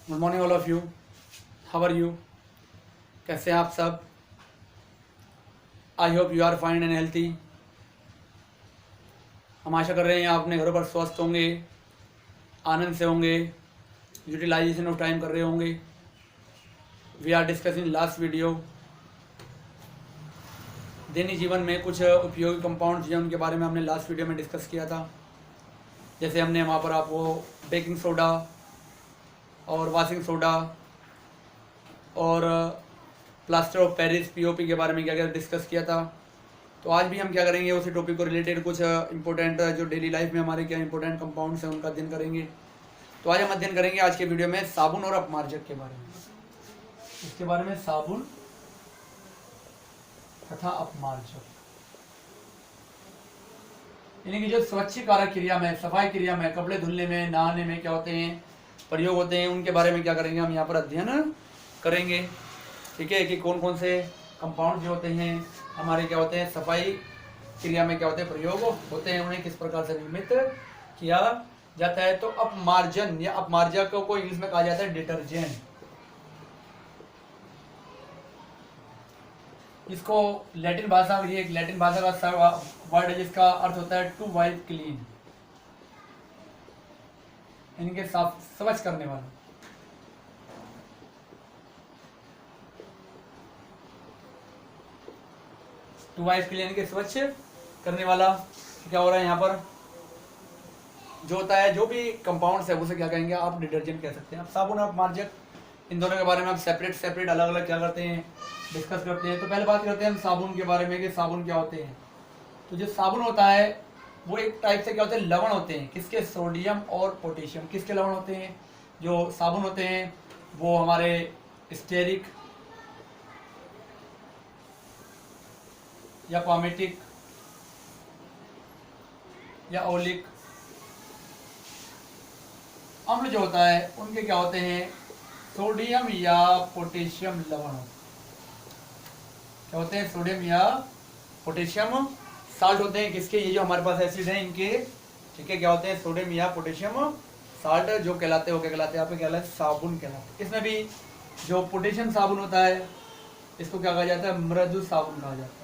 Good morning all of you. How are you? कैसे हैं आप सब? I hope you are fine and healthy. हम आशा कर रहे हैं आप अपने घरों पर स्वस्थ होंगे, आनंद से होंगे, यूटिलाइजेशन ऑफ टाइम कर रहे होंगे। We are discussing last video दैनिक जीवन में कुछ उपयोगी कंपाउंड हैं, उनके बारे में हमने लास्ट वीडियो में डिस्कस किया था। जैसे हमने वहाँ पर आपको बेकिंग सोडा और वॉशिंग सोडा और प्लास्टर ऑफ पेरिस पीओपी के बारे में क्या क्या डिस्कस किया था। तो आज भी हम क्या करेंगे, उसी टॉपिक को रिलेटेड कुछ इंपॉर्टेंट जो डेली लाइफ में हमारे क्या इंपॉर्टेंट कंपाउंड्स हैं उनका अध्ययन करेंगे। तो आज हम अध्ययन करेंगे आज के वीडियो में साबुन और अपमार्जक के बारे में। इसके बारे में साबुन तथा अपमार्जक, यानी कि जो स्वच्छ कारक क्रिया में, सफाई क्रिया में, कपड़े धुलने में, नहाने में क्या होते हैं, प्रयोग होते हैं, उनके बारे में क्या करेंगे हम यहाँ पर अध्ययन करेंगे। ठीक है, कि कौन कौन से कंपाउंड जो होते हैं हमारे क्या होते हैं, सफाई क्रिया में क्या होते हैं, प्रयोग होते हैं, उन्हें किस प्रकार से निर्मित किया जाता है। तो अपमार्जन या अपमार्जक को इंग्लिश में कहा जाता है डिटर्जेंट। इसको लैटिन भाषा में, एक लैटिन भाषा का वर्ड है जिसका अर्थ होता है टू वाइप क्लीन, इनके साफ स्वच्छ करने वाला। टू वाइप क्लीन यानी कि स्वच्छ करने वाला। क्या हो रहा है यहाँ पर, जो होता है, जो भी कंपाउंड्स है उसे क्या कहेंगे आप, डिटर्जेंट कह सकते हैं। अब साबुन और अपमार्जक, इन दोनों के बारे में आप सेपरेट अलग अलग क्या करते हैं, डिस्कस करते हैं। तो पहले बात करते हैं हम साबुन के बारे में कि साबुन क्या होते हैं। तो जो साबुन होता है वो एक टाइप से क्या होते हैं, लवण होते हैं। किसके? सोडियम और पोटेशियम। किसके लवण होते हैं? जो साबुन होते हैं वो हमारे स्टेरिक या पामेटिक या ओलिक अम्ल जो होता है उनके क्या होते हैं, सोडियम या पोटेशियम लवण। क्या होते हैं? सोडियम या पोटेशियम साल्ट होते हैं। किसके? ये जो हमारे पास एसिड है इनके। ठीक है, क्या होते हैं? सोडियम या पोटेशियम साल्ट जो कहलाते हैं, वो क्या कहलाते हैं, यहाँ पे कहलाते हैं साबुन कहलाते हैं। इसमें भी जो पोटेशियम साबुन होता है इसको क्या कहा जाता है, मृदु साबुन कहा जाता है।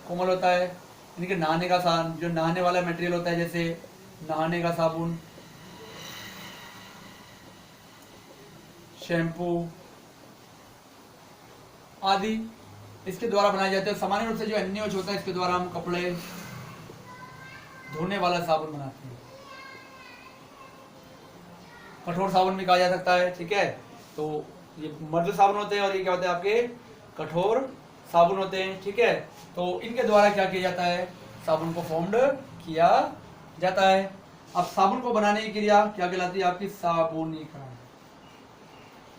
कोमल होता है, यानी कि नहाने का साबुन, जो नहाने वाला मटेरियल होता है, जैसे नहाने का साबुन, शैम्पू आदि इसके द्वारा बनाए जाते हैं। सामान्य रूप से जो अन्योच होता है इसके द्वारा हम कपड़े धोने वाला साबुन बनाते हैं। कठोर साबुन भी कहा जा सकता है। ठीक है, तो ये मृदु साबुन होते हैं और ये क्या होते हैं, आपके कठोर साबुन होते हैं। ठीक है, तो इनके द्वारा क्या किया जाता है, साबुन को फॉर्म्ड किया जाता है। अब साबुन को बनाने की क्रिया क्या कहलाती है आपकी, साबुनीकरण।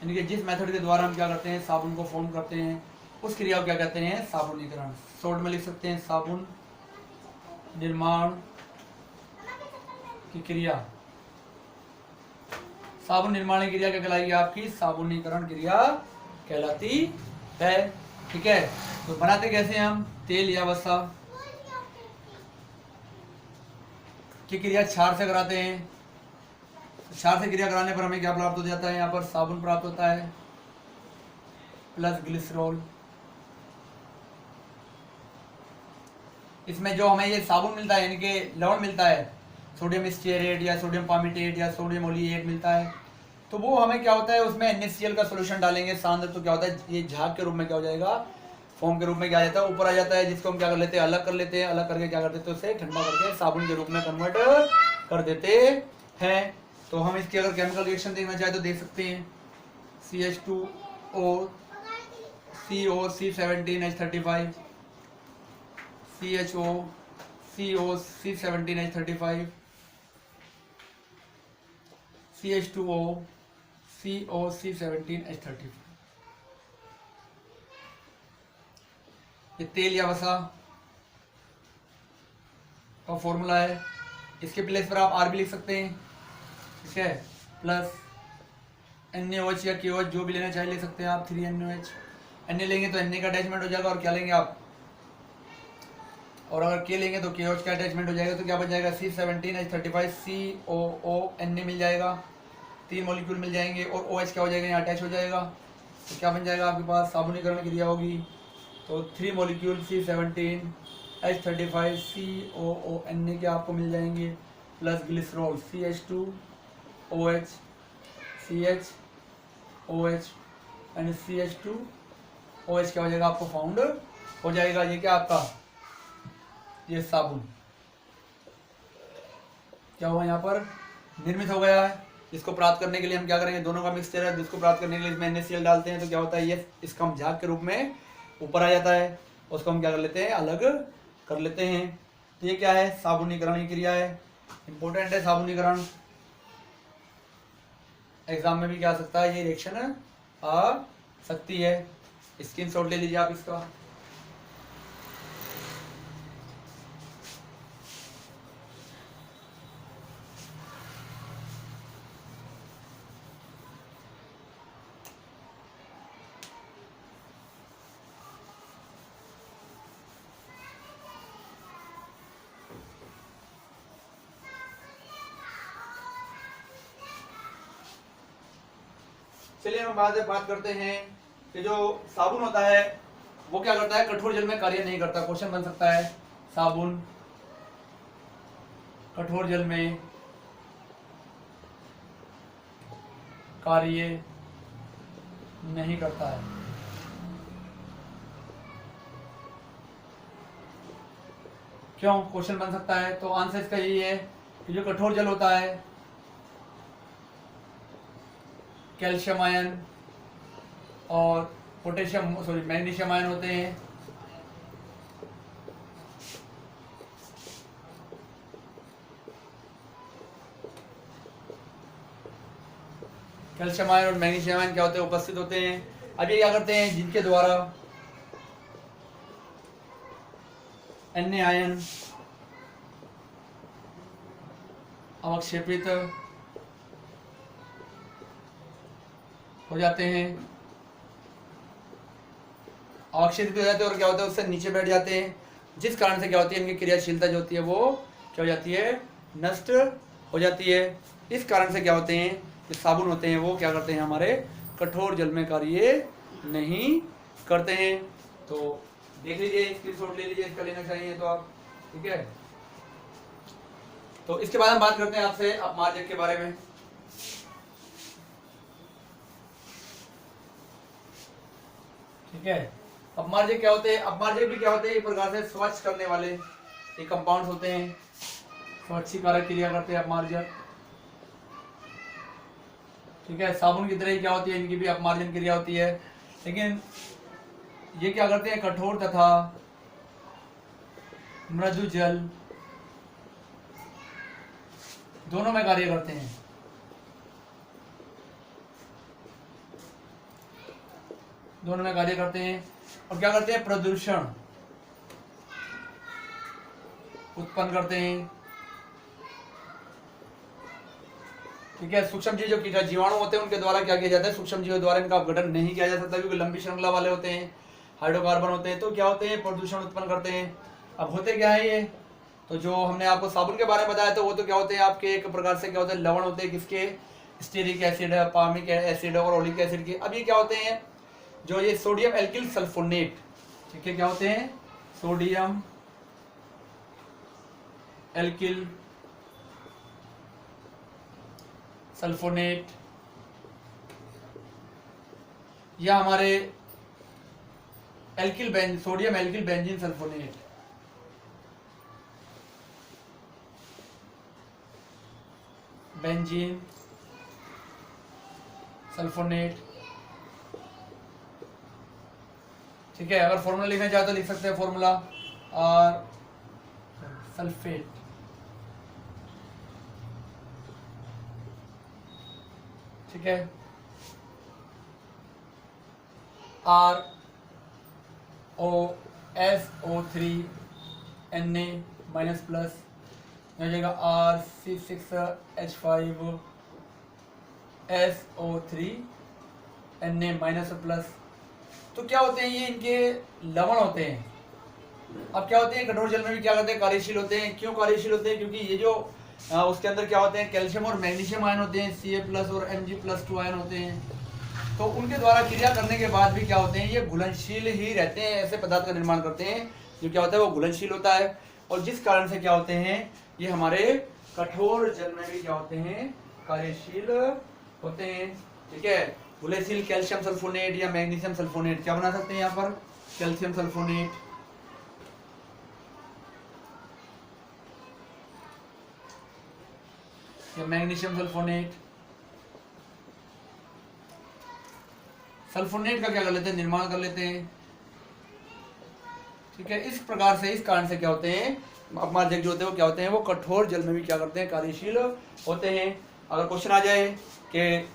यानी कि जिस मेथड के द्वारा हम क्या करते हैं, साबुन को फॉर्म करते हैं, उस क्रिया को क्या कहते हैं, साबुनीकरण। शॉर्ट में लिख सकते हैं साबुन निर्माण की क्रिया। साबुन निर्माण की क्रिया क्या कहलाएगी आपकी, साबुनीकरण क्रिया कहलाती है। ठीक है, तो बनाते कैसे हैं हम, तेल या वसा की क्रिया क्षार से कराते हैं। क्षार से क्रिया कराने पर हमें क्या प्राप्त हो जाता है, यहाँ पर साबुन प्राप्त होता है प्लस ग्लिसरॉल। इसमें जो हमें ये साबुन मिलता है, यानी कि लवण मिलता है, सोडियम स्टीयरेट या सोडियम पामिटेट या सोडियम ओलिएट मिलता है, तो वो हमें क्या होता है, उसमें NaCl का सोल्यूशन डालेंगे सांद्र, तो क्या होता है, ये झाग के रूप में क्या हो जाएगा, फॉर्म के रूप में क्या आ जाता है, ऊपर आ जाता है, जिसको हम क्या कर लेते हैं, अलग कर लेते हैं। अलग करके क्या कर देते हैं, उसे ठंडा करके साबुन के रूप में कन्वर्ट कर देते हैं। तो हम इसकी अगर केमिकल रिएक्शन देखना चाहे तो देख सकते हैं, CH2O COC17H35, CHO COC17H35, CH2O COC17H35। ये तेल या वसा का फॉर्मूला है। इसके प्लेस पर आप R भी लिख सकते हैं। ठीक है, प्लस NaOH या KOH जो भी लेना चाहे ले सकते हैं आप। 3NaOH, Na लेंगे तो Na का अटैचमेंट हो जाएगा, और क्या लेंगे आप, और अगर K लेंगे तो KOH का अटैचमेंट हो जाएगा। तो क्या बन जाएगा, C17H35 COO Na मिल जाएगा। 3 मॉलिक्यूल मिल जाएंगे और OH क्या हो जाएगा, यहाँ अटैच हो जाएगा। तो क्या बन जाएगा आपके पास, साबुनीकरण क्रिया होगी। तो 3 मॉलिक्यूल C17H35 COONA के आपको मिल जाएंगे, plus glycerol CH2OH CHOH and CH2OH क्या हो जाएगा आपको फाउंड हो जाएगा। ये क्या आपका, ये साबुन क्या हुआ यहाँ पर निर्मित हो गया है। इसको प्राप्त करने के लिए हम क्या करेंगे, दोनों का मिक्सचर है, जिसको प्राप्त करने के लिए इसमें NaCl डालते हैं तो क्या होता है, ये इसका हम झाग के रूप में ऊपर आ जाता है, उसको हम क्या कर लेते हैं, अलग कर लेते हैं। तो ये क्या है, साबुनीकरण की क्रिया है, इंपॉर्टेंट है साबुनीकरण। एग्जाम में भी क्या आ सकता है, ये रिएक्शन आ सकती है। स्क्रीनशॉट ले लीजिए आप इसका। चलिए हम बात करते हैं कि जो साबुन होता है वो क्या करता है, कठोर जल में कार्य नहीं करता। क्वेश्चन बन सकता है, साबुन कठोर जल में कार्य नहीं करता है। क्यों, क्वेश्चन बन सकता है। तो आंसर इसका यही है कि जो कठोर जल होता है, कैल्शियम आयन और मैग्नीशियम आयन होते हैं। कैल्शियम आयन और मैग्नीशियम आयन क्या होते हैं, उपस्थित होते हैं। अब ये क्या करते हैं, जिनके द्वारा Na आयन अवक्षेपित हो जाते हैं, अवक्षेपित हो जाते हैं और क्या होता है, उससे नीचे बैठ जाते हैं, जिस कारण से क्या होती है, इनकी क्रियाशीलता जो होती है वो क्या हो जाती है, नष्ट हो जाती है। इस कारण से क्या होते हैं, जो साबुन होते हैं वो क्या करते हैं, हमारे कठोर जल में कार्य नहीं करते हैं। तो देख लीजिए, स्क्रीनशॉट ले लीजिए, इसका लेना चाहिए तो आप, ठीक है। तो इसके बाद हम बात करते हैं आपसे अपमार्जक के बारे में। ठीक है, अपमार्जक क्या होते हैं, अपमार्जक भी क्या होते हैं, एक प्रकार से स्वच्छ करने वाले ये कंपाउंड्स होते हैं, स्वच्छीकारक क्रिया करते हैं अपमार्जक। ठीक है, साबुन की तरह ही क्या होती है, इनकी भी अपमार्जन क्रिया होती है, लेकिन ये क्या करते हैं, कठोर तथा मृदु जल दोनों में कार्य करते हैं। दोनों में कार्य करते हैं और क्या करते हैं, प्रदूषण उत्पन्न करते हैं। ठीक है, सूक्ष्म जीव जो जीवाणु होते हैं उनके द्वारा क्या किया जाता है, सूक्ष्म जीवों द्वारा इनका अपघटन नहीं किया जा सकता, क्योंकि लंबी श्रृंखला वाले होते हैं, हाइड्रोकार्बन होते हैं, तो क्या होते हैं, प्रदूषण उत्पन्न करते हैं। अब होते क्या है ये, तो जो हमने आपको साबुन के बारे में बताया तो वो तो क्या होते हैं, आपके एक प्रकार से क्या होते हैं, लवण होते हैं, किसके, स्टीरिक एसिड, पार्मिक एसिड और ओलिक एसिड के। अब ये क्या होते हैं, जो ये सोडियम एल्किल सल्फोनेट, ठीक है, क्या होते हैं, सोडियम एल्किल सल्फोनेट, या हमारे sodium alkyl benzene sulphonate, benzene sulphonate. ठीक है, अगर फॉर्मूला लिखना चाहे तो लिख सकते हैं, फॉर्मूला और सल्फेट। ठीक है, ROSO3 Na माइनस प्लस हो जाएगा RC6H5SO3 Na माइनस प्लस। तो क्या होते हैं, ये इनके लवण होते हैं। अब क्या होते हैं, कठोर जल में भी क्या करते हैं, कार्यशील होते हैं। क्यों कार्यशील होते हैं, क्योंकि ये जो उसके अंदर क्या होते हैं, कैल्शियम और मैग्नीशियम आयन होते हैं, Ca+ और Mg+2 आयन होते हैं। तो उनके द्वारा क्रिया करने के बाद भी क्या होते हैं, ये घुलनशील ही रहते हैं, ऐसे पदार्थ का निर्माण करते हैं जो क्या होता है वो घुलनशील होता है, और जिस कारण से क्या होते हैं ये हमारे कठोर जल में भी क्या होते हैं, कार्यशील होते हैं। ठीक है, घुलनशील कैल्शियम सल्फोनेट या मैग्नीशियम सल्फोनेट क्या बना सकते हैं यहाँ पर, कैल्शियम सल्फोनेट, या मैग्नीशियम सल्फोनेट। सल्फोनेट का क्या कर लेते हैं, निर्माण कर लेते हैं। ठीक है, इस प्रकार से, इस कारण से क्या होते हैं अपमार्जक जो होते हैं वो क्या होते हैं, वो कठोर जल में भी क्या करते हैं, कार्यशील होते हैं। अगर क्वेश्चन आ जाए कि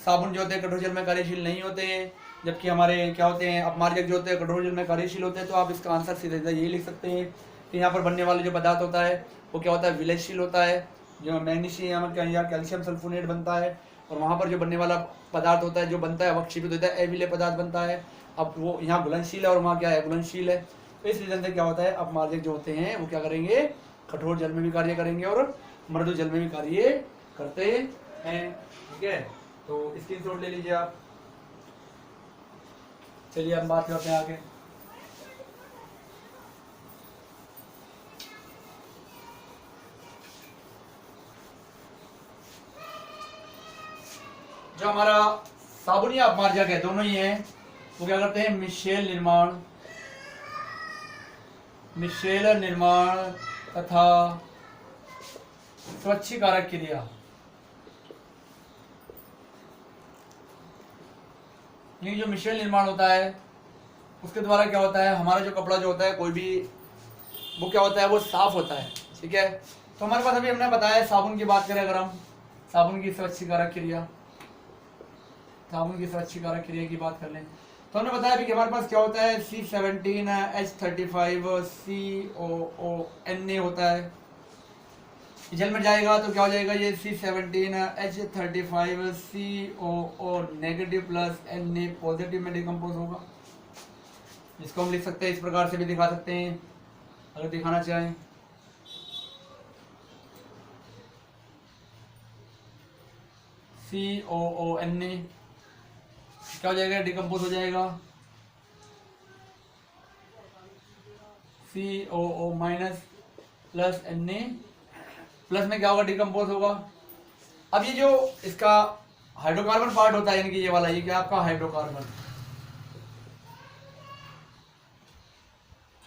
साबुन जो होते हैं कठोर जल में कार्यशील नहीं होते हैं, जबकि हमारे क्या होते हैं अपमार्जक जो होते हैं कठोर जल में कार्यशील होते हैं, तो आप इसका आंसर सीधा सीधा यही लिख सकते हैं कि यहाँ पर बनने वाला जो पदार्थ होता है वो क्या होता है, विलयशील होता है। जो मैग्नीशियम या कैल्शियम सल्फोनेट बनता है, और वहाँ पर जो बनने वाला पदार्थ होता है जो बनता है वह क्षीपित होता है, अविलेय पदार्थ बनता है। अब वो यहाँ घुलनशील है और वहाँ क्या है, घुलनशील है। तो इस रीजन से क्या होता है अपमार्जक जो होते हैं वो क्या करेंगे, कठोर जल में भी कार्य करेंगे और मृदु जल में भी कार्य करते हैं। ठीक है, तो स्क्रीनशॉट ले लीजिए आप। चलिए हम बात करते हैं आगे। जो हमारा साबुन या अपमार्जक है दोनों ही है, वो क्या करते हैं, मिश्रेल निर्माण तथा स्वच्छीकारक क्रिया। ये जो मिश्रण निर्माण होता है उसके द्वारा क्या होता है, हमारा जो कपड़ा जो होता है कोई भी वो क्या होता है वो साफ होता है। ठीक है, तो हमारे पास अभी हमने बताया साबुन की बात करें, अगर हम साबुन की स्वच्छीकारक क्रिया, साबुन की स्वच्छीकारक क्रिया की बात कर लें तो हमने बताया अभी कि हमारे पास क्या होता है, C17H35COONa होता है। जल में जाएगा तो क्या हो जाएगा, ये C17H35CO negative plus Na positive में डिकम्पोज होगा। इसको हम लिख सकते हैं, इस प्रकार से भी दिखा सकते हैं अगर दिखाना चाहें। COONa क्या हो जाएगा, डिकम्पोज हो जाएगा CO minus plus Na plus में क्या होगा, डिकम्पोज होगा। अब ये जो इसका हाइड्रोकार्बन पार्ट होता है, यानी कि ये वाला, ये क्या आपका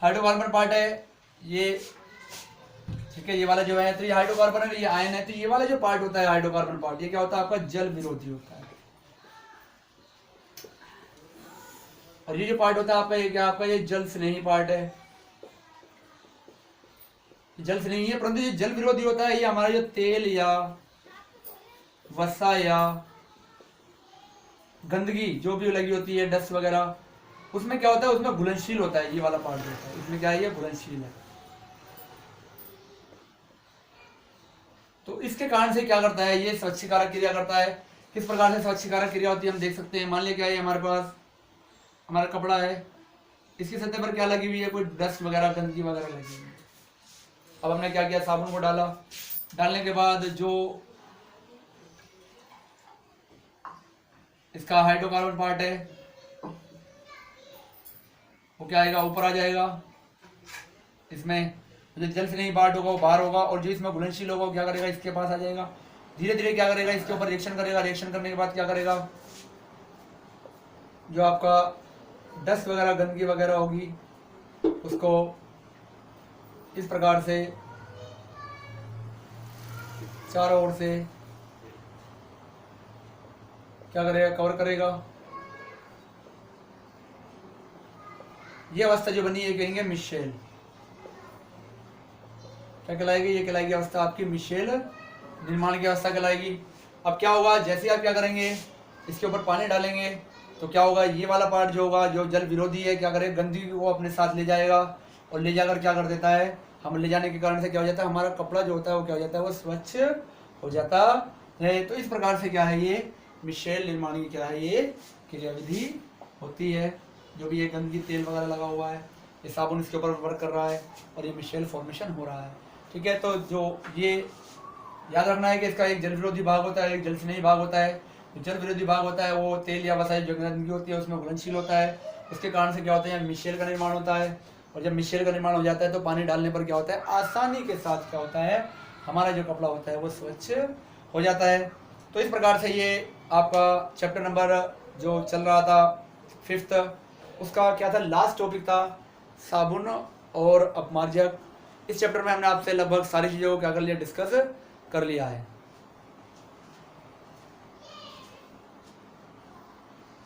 हाइड्रोकार्बन पार्ट है ये। ठीक है, ये वाला जो है तो ये हाइड्रोकार्बन है, ये आयन है, तो ये वाला जो पार्ट होता है हाइड्रोकार्बन पार्ट, ये क्या होता है आपका जल विरोधी होता है। और ये जो पार्ट होता है आपका, ये क्या आपका, ये जल स्नेही पार्ट है। जल स्नेही है परंतु ये जल विरोधी होता है। ये हमारा जो तेल या वसा या गंदगी जो भी लगी होती है, डस्ट वगैरह, उसमें क्या होता है, उसमें घुलनशील होता है। ये वाला पार्ट जो होता है इसमें क्या है, ये घुलनशील है। तो इसके कारण से क्या करता है, ये स्वच्छीकारक क्रिया करता है। किस प्रकार से स्वच्छीकारक क्रिया होती है हम देख सकते हैं। मान लिया क्या है, हमारे पास हमारा कपड़ा है, इसकी सतह पर क्या लगी हुई है, कोई डस्ट वगैरह गंदगी वगैरह लगी हुई है। अब हमने क्या किया, साबुन को डाला, डालने के बाद जो इसका हाइड्रोकार्बन पार्ट है वो क्या आएगा, ऊपर आ जाएगा। इसमें जो जल से नहीं पार्ट होगा वो बाहर होगा, और जो इसमें घुलनशील होगा वो क्या करेगा, इसके पास आ जाएगा। धीरे धीरे क्या करेगा, इसके ऊपर रिएक्शन करेगा। रिएक्शन करने के बाद क्या करेगा, जो आपका डस्ट वगैरह गंदगी वगैरह होगी उसको इस प्रकार से चारों ओर से क्या करेगा, कवर करेगा। ये अवस्था जो बनी है कहेंगे मिशेल। क्या कहलाएगी, ये कहलाएगी अवस्था आपकी मिशेल निर्माण की अवस्था कहलाएगी। अब क्या होगा, जैसे आप क्या करेंगे, इसके ऊपर पानी डालेंगे तो क्या होगा, ये वाला पार्ट जो होगा जो जल विरोधी है क्या करेगा, गंदगी को अपने साथ ले जाएगा, और ले जाकर क्या कर देता है, हम ले जाने के कारण से क्या हो जाता है, हमारा कपड़ा जो होता है वो क्या हो जाता है, वो स्वच्छ हो जाता है। तो इस प्रकार से क्या है, ये मिशेल निर्माण की क्या है, ये क्रियाविधि होती है। जो भी ये गंदगी तेल वगैरह लगा हुआ है, ये साबुन इसके ऊपर वर्क कर रहा है और ये मिशेल फॉर्मेशन हो रहा है। ठीक है, तो जो ये याद रखना है कि इसका एक जल विरोधी भाग होता है, एक जल स्नेही भाग होता है। जो जल विरोधी भाग होता है वो तेल या वसाई जो गंदगी होती है उसमें घुलनशील होता है। इसके कारण से क्या होता है, मिशेल का निर्माण होता है, और जब मिशेल का निर्माण हो जाता है तो पानी डालने पर क्या होता है, आसानी के साथ क्या होता है, हमारा जो कपड़ा होता है वो स्वच्छ हो जाता है। तो इस प्रकार से ये आपका चैप्टर नंबर जो चल रहा था 5th, उसका क्या था, लास्ट टॉपिक था साबुन और अपमार्जक। इस चैप्टर में हमने आपसे लगभग सारी चीज़ों को क्या कर लिया, डिस्कस कर लिया है।